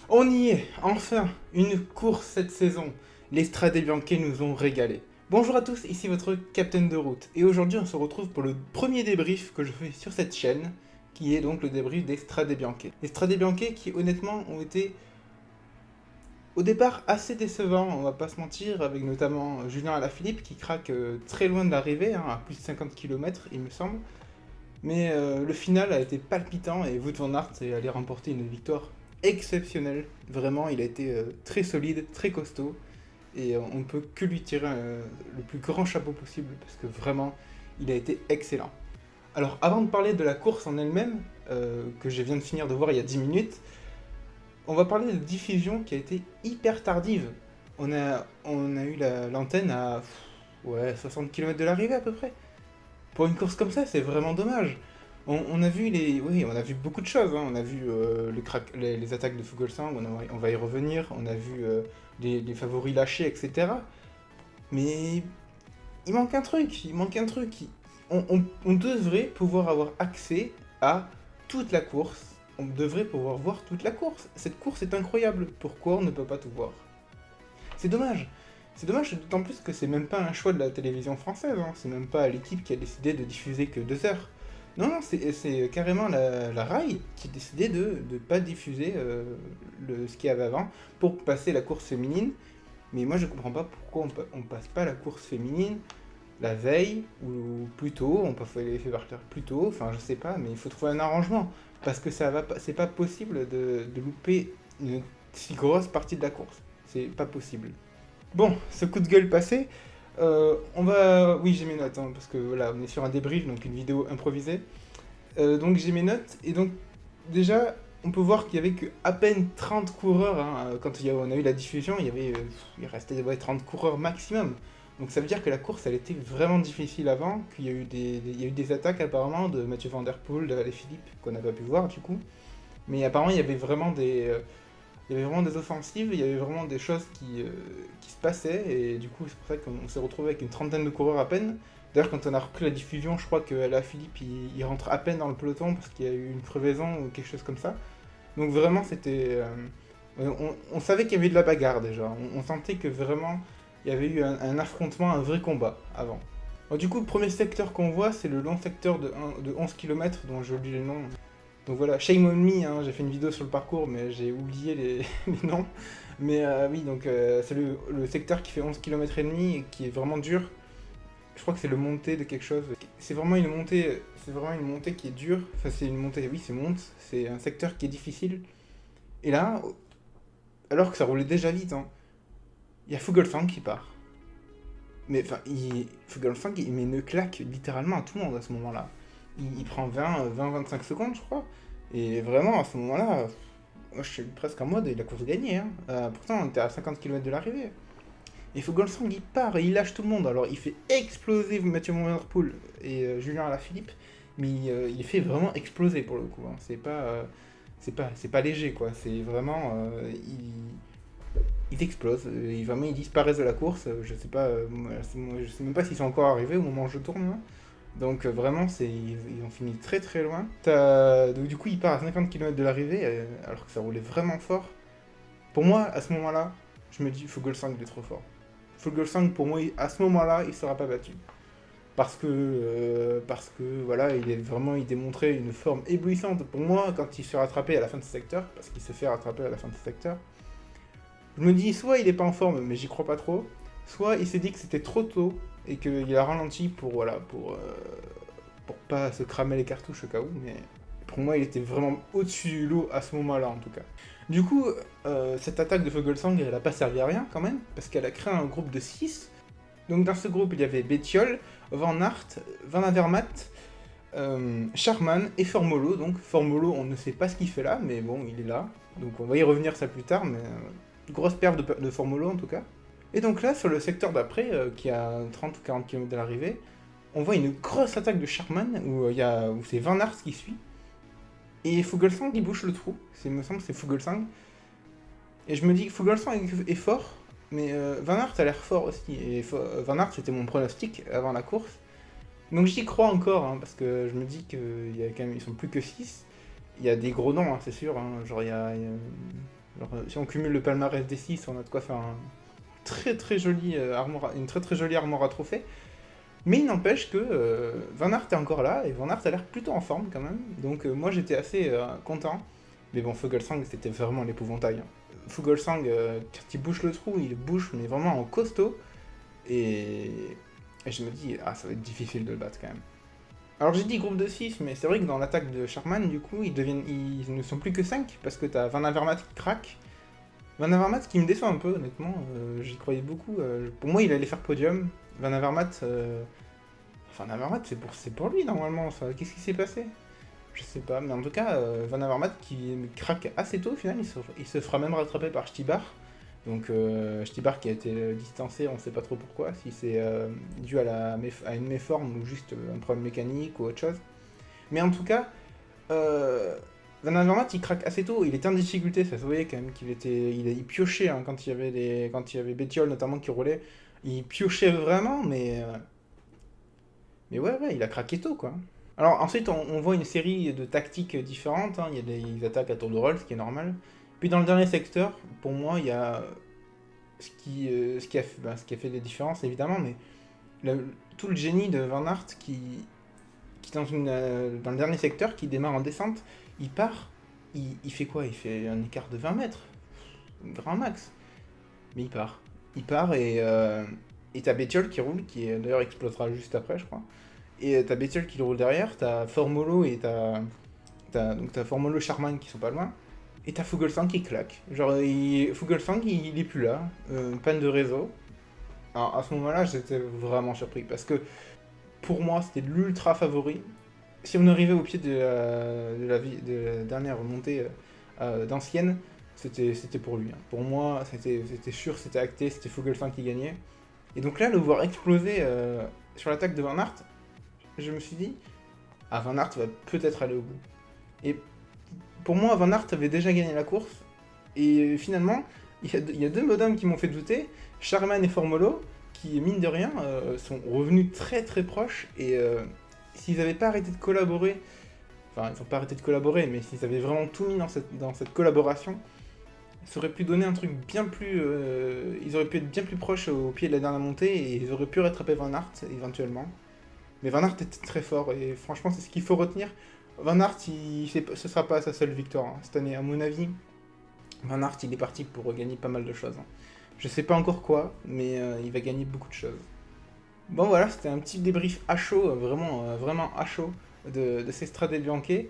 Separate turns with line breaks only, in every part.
On y est, enfin, une course cette saison. Les Strade Bianche nous ont régalé. Bonjour à tous, ici votre capitaine de route. Et aujourd'hui on se retrouve pour le premier débrief que je fais sur cette chaîne, qui est donc le débrief des Strade Bianche. Les Strade Bianche qui honnêtement ont été au départ assez décevants, on va pas se mentir, avec notamment Julien Alaphilippe qui craque très loin de l'arrivée, à plus de 50 km il me semble. Mais le final a été palpitant et Wout van Aert est allé remporter une victoire exceptionnelle. Vraiment, il a été très solide, très costaud. Et on ne peut que lui tirer le plus grand chapeau possible parce que vraiment, il a été excellent. Alors, avant de parler de la course en elle-même, que je viens de finir de voir il y a 10 minutes, on va parler de diffusion qui a été hyper tardive. On a eu l'antenne à 60 km de l'arrivée à peu près. Pour une course comme ça, c'est vraiment dommage. On a vu oui, on a vu beaucoup de choses. On a vu les attaques de Fuglsang, on va y revenir. On a vu les favoris lâchés, etc. Mais il manque un truc. On devrait pouvoir avoir accès à toute la course. On devrait pouvoir voir toute la course. Cette course est incroyable. Pourquoi on ne peut pas tout voir? C'est dommage. C'est dommage, d'autant plus que c'est même pas un choix de la télévision française, c'est même pas l'équipe qui a décidé de diffuser que 2 heures. Non, non, c'est carrément la RAI qui a décidé de ne pas diffuser ce qu'il y avait avant pour passer la course féminine. Mais moi je comprends pas pourquoi on passe pas la course féminine la veille ou plus tôt, on peut les faire partir plus tôt, enfin je sais pas, mais il faut trouver un arrangement. Parce que c'est pas possible de louper une si grosse partie de la course. C'est pas possible. Bon, ce coup de gueule passé, on va... Oui, j'ai mes notes, parce que voilà, on est sur un débrief, donc une vidéo improvisée. Donc j'ai mes notes, et donc déjà, on peut voir qu'il y avait que à peine 30 coureurs, quand on a eu la diffusion, il restait 30 coureurs maximum. Donc ça veut dire que la course, elle était vraiment difficile avant, qu'il y a eu il y a eu des attaques apparemment de Mathieu Van Der Poel, de Philippe, qu'on n'a pas pu voir du coup. Mais apparemment, il y avait vraiment des offensives, il y avait vraiment des choses qui se passaient, et du coup, c'est pour ça qu'on s'est retrouvé avec une trentaine de coureurs à peine. D'ailleurs, quand on a repris la diffusion, je crois que la Philippe, il rentre à peine dans le peloton parce qu'il y a eu une crevaison ou quelque chose comme ça. Donc vraiment, c'était... on savait qu'il y avait de la bagarre déjà. On sentait que vraiment, il y avait eu un affrontement, un vrai combat avant. Alors, du coup, le premier secteur qu'on voit, c'est le long secteur de 11 km, dont j'ai oublié le nom. Donc voilà, shame on me, j'ai fait une vidéo sur le parcours, mais j'ai oublié les noms. Mais oui, donc c'est le secteur qui fait 11 km et demi et qui est vraiment dur. Je crois que c'est le montée de quelque chose. C'est vraiment une montée qui est dure. Enfin, c'est une montée, oui, c'est un secteur qui est difficile. Et là, alors que ça roulait déjà vite, il y a Fuglsang qui part. Mais enfin, Fuglsang, il met une claque littéralement à tout le monde à ce moment-là. Il prend 20-25 secondes, je crois. Et vraiment, à ce moment-là, moi, je suis presque en mode, il a course gagnée. Pourtant, on était à 50 km de l'arrivée. Et Fuglsang, il part et il lâche tout le monde. Alors, il fait exploser Mathieu Van Der Poel et Julien Alaphilippe. Mais il fait vraiment exploser pour le coup. C'est pas léger, quoi. C'est vraiment... ils explosent. Vraiment, ils disparaissent de la course. Je sais pas... je sais même pas s'ils sont encore arrivés au moment où je tourne, là. Donc vraiment, ils ont fini très très loin. Donc du coup, il part à 50 km de l'arrivée, alors que ça roulait vraiment fort. Pour moi, à ce moment-là, je me dis, Fuglsang, il est trop fort. Fuglsang, pour moi, à ce moment-là, il ne sera pas battu. Parce que voilà, il démontrait une forme éblouissante. Pour moi, quand il se fait rattraper à la fin de ce secteur, parce qu'il se fait rattraper à la fin de ce secteur, je me dis, soit il est pas en forme, mais j'y crois pas trop, soit il s'est dit que c'était trop tôt et qu'il a ralenti pour pas se cramer les cartouches au cas où, mais pour moi il était vraiment au-dessus du lot à ce moment-là en tout cas. Du coup, cette attaque de Fuglsang, elle a pas servi à rien quand même, parce qu'elle a créé un groupe de 6. Donc dans ce groupe, il y avait Bettiol, Van Aert, Van Avermaet, Charman et Formolo. Donc Formolo, on ne sait pas ce qu'il fait là, mais bon, il est là. Donc on va y revenir ça plus tard, mais grosse perte de Formolo en tout cas. Et donc là, sur le secteur d'après, qui a 30 ou 40 km de l'arrivée, on voit une grosse attaque de Charman, où c'est Van Aert qui suit. Et Fuglsang, il bouche le trou. Il me semble que c'est Fuglsang. Et je me dis que Fuglsang est fort, mais Van Aert a l'air fort aussi. Et Van Aert, c'était mon pronostic avant la course. Donc j'y crois encore, parce que je me dis qu'ils sont plus que 6. Il y a des gros noms, c'est sûr. Genre, il y a Genre, si on cumule le palmarès des 6, on a de quoi faire très très joli, une très très jolie armoire à trophées. Mais il n'empêche que Van Aert est encore là, et Van Aert a l'air plutôt en forme quand même. Donc moi j'étais assez content. Mais bon, Fuglsang c'était vraiment l'épouvantail, hein. Fuglsang, quand il bouche le trou, il bouche, mais vraiment en costaud. Et je me dis, ah, ça va être difficile de le battre quand même. Alors j'ai dit groupe de 6, mais c'est vrai que dans l'attaque de Sharman, du coup, ils ne sont plus que 5, parce que t'as Van Avermaet qui craque. Van Avermaet qui me déçoit un peu, honnêtement, j'y croyais beaucoup. Pour moi, il allait faire podium. Van Avermaet, c'est pour lui normalement, ça. Qu'est-ce qui s'est passé? Je sais pas, mais en tout cas, Van Avermaet qui craque assez tôt au final, il se fera même rattraper par Stibar. Donc Stibar qui a été distancé, on sait pas trop pourquoi, si c'est dû à une méforme ou juste un problème mécanique ou autre chose. Mais en tout cas, Van Avermaet il craque assez tôt, il était en difficulté, ça se voyait quand même il piochait hein, quand il y avait Bettiol notamment qui roulait, il piochait vraiment, mais ouais, il a craqué tôt quoi. Alors ensuite on voit une série de tactiques différentes, hein. Il y a des attaques à tour de rôle, ce qui est normal. Puis dans le dernier secteur, pour moi, il y a ce qui a fait des différences évidemment, mais tout le génie de Van Aert qui dans le dernier secteur, qui démarre en descente, il part, il fait quoi? Il fait un écart de 20 mètres, grand max. Mais il part. Il part et t'as Bettiol qui roule, qui d'ailleurs explosera juste après, je crois. Et t'as Bettiol qui le roule derrière, t'as Formolo et t'as Formolo Sharman qui sont pas loin. Et t'as Fuglsang qui claque. Genre, Fuglsang, il est plus là. Panne de réseau. Alors, à ce moment-là, j'étais vraiment surpris. Parce que, pour moi, c'était l'ultra favori. Si on arrivait au pied de la dernière montée d'ancienne, c'était pour lui, hein. Pour moi, c'était sûr, c'était acté, c'était Fuglsang qui gagnait. Et donc là, le voir exploser sur l'attaque de Van Aert, je me suis dit, ah, Van Aert va peut-être aller au bout. Et pour moi, Van Aert avait déjà gagné la course. Et finalement, il y a deux modems qui m'ont fait douter. Sharman et Formolo, qui, mine de rien, sont revenus très très proches. Et s'ils n'avaient pas arrêté de collaborer, enfin, ils n'ont pas arrêté de collaborer, mais s'ils avaient vraiment tout mis dans cette collaboration, ça aurait pu donner un truc bien plus... ils auraient pu être bien plus proches au pied de la dernière montée et ils auraient pu rattraper Van Aert, éventuellement. Mais Van Aert était très fort et franchement, c'est ce qu'il faut retenir. Van Aert, ce sera pas sa seule victoire hein, cette année, à mon avis. Van Aert, il est parti pour gagner pas mal de choses, hein. Je sais pas encore quoi, mais il va gagner beaucoup de choses. Bon voilà, c'était un petit débrief à chaud, vraiment à chaud, de ces Strade Bianche.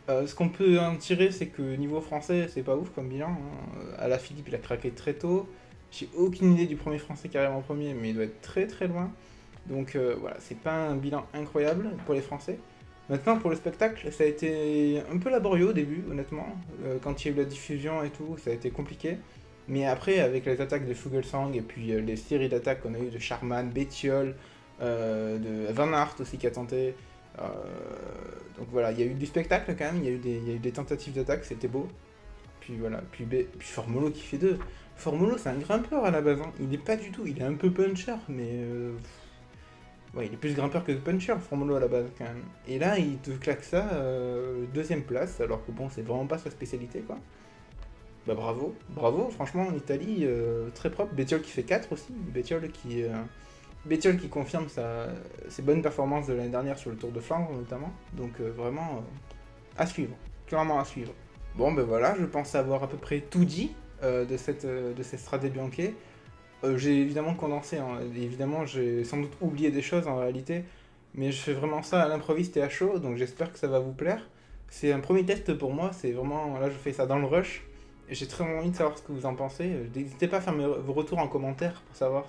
Ce qu'on peut en tirer, c'est que niveau français, c'est pas ouf comme bilan, hein. Alaphilippe, il a craqué très tôt. J'ai aucune idée du premier français qui arrive en premier, mais il doit être très très loin. Donc voilà, c'est pas un bilan incroyable pour les Français. Maintenant, pour le spectacle, ça a été un peu laborieux au début, honnêtement. Quand il y a eu la diffusion et tout, ça a été compliqué. Mais après, avec les attaques de Fuglsang et puis les séries d'attaques qu'on a eues de Sharman, Bettiol, de Van Aert aussi qui a tenté. Donc voilà, il y a eu du spectacle quand même, il y a eu des tentatives d'attaque, c'était beau. Puis voilà, puis Formolo qui fait 2. Formolo, c'est un grimpeur à la base, hein. Il est pas du tout, il est un peu puncher, mais... ouais, il est plus grimpeur que puncher, Formolo à la base quand même. Et là, il te claque ça, deuxième place, alors que bon, c'est vraiment pas sa spécialité quoi. Bah bravo, franchement en Italie, très propre. Bettiol qui fait 4 aussi, Bettiol qui confirme ses bonnes performances de l'année dernière sur le Tour de Flandre notamment. Donc vraiment à suivre, clairement à suivre. Bon ben voilà, je pense avoir à peu près tout dit de cette Strade Bianche. J'ai évidemment condensé, hein. Évidemment j'ai sans doute oublié des choses en réalité, mais je fais vraiment ça à l'improviste et à chaud, donc j'espère que ça va vous plaire. C'est un premier test pour moi, c'est vraiment, là je fais ça dans le rush, et j'ai très envie de savoir ce que vous en pensez. N'hésitez pas à faire vos retours en commentaire pour savoir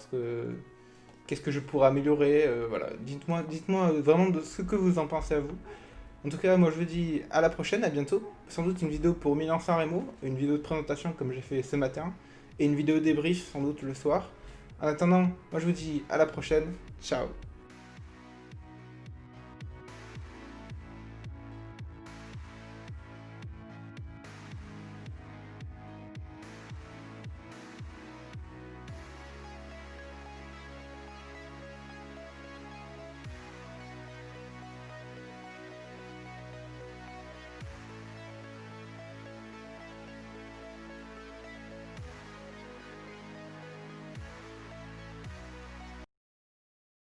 qu'est-ce que je pourrais améliorer, voilà. Dites-moi vraiment de ce que vous en pensez à vous. En tout cas, moi je vous dis à la prochaine, à bientôt. Sans doute une vidéo pour Milan-San Remo, une vidéo de présentation comme j'ai fait ce matin, et une vidéo débrief sans doute le soir. En attendant, moi je vous dis à la prochaine, ciao.